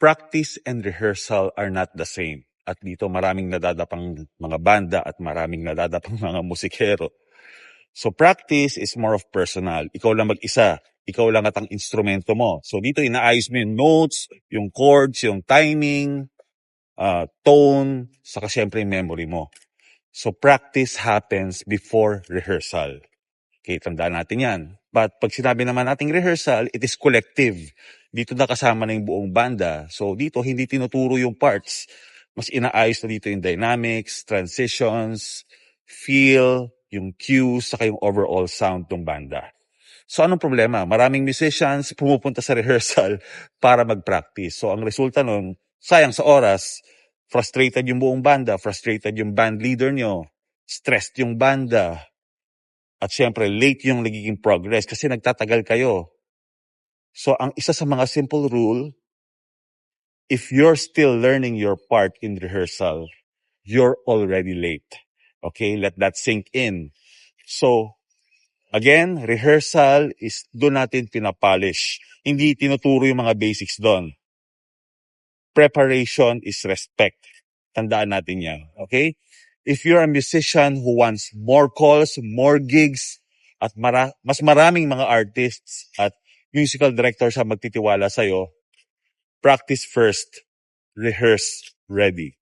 practice and rehearsal are not the same. At dito maraming nadadapang mga banda at maraming nadadapang mga musikero. So practice is more of personal. Ikaw lang mag-isa. Ikaw lang at ang instrumento mo. So dito inaayos mo yung notes, yung chords, yung timing, tone, saka syempre yung memory mo. So practice happens before rehearsal. Okay, tandaan natin yan. But pag sinabi naman nating rehearsal, it is collective. Dito na kasama na yung buong banda. So dito hindi tinuturo yung parts. Mas inaayos na dito yung dynamics, transitions, feel, yung cues, saka yung overall sound ng banda. So anong problema? Maraming musicians pumupunta sa rehearsal para mag-practice. So ang resulta nun, sayang sa oras, frustrated yung buong banda, frustrated yung band leader nyo, stressed yung banda, at syempre late yung nagiging progress kasi nagtatagal kayo. So ang isa sa mga simple rule, if you're still learning your part in rehearsal, you're already late. Okay, let that sink in. So, again, rehearsal is doon natin pinapolish. Hindi tinuturo yung mga basics doon. Preparation is respect. Tandaan natin yan. Okay? If you're a musician who wants more calls, more gigs, at mas maraming mga artists at musical directors ang magtitiwala sa'yo, practice first, rehearse ready.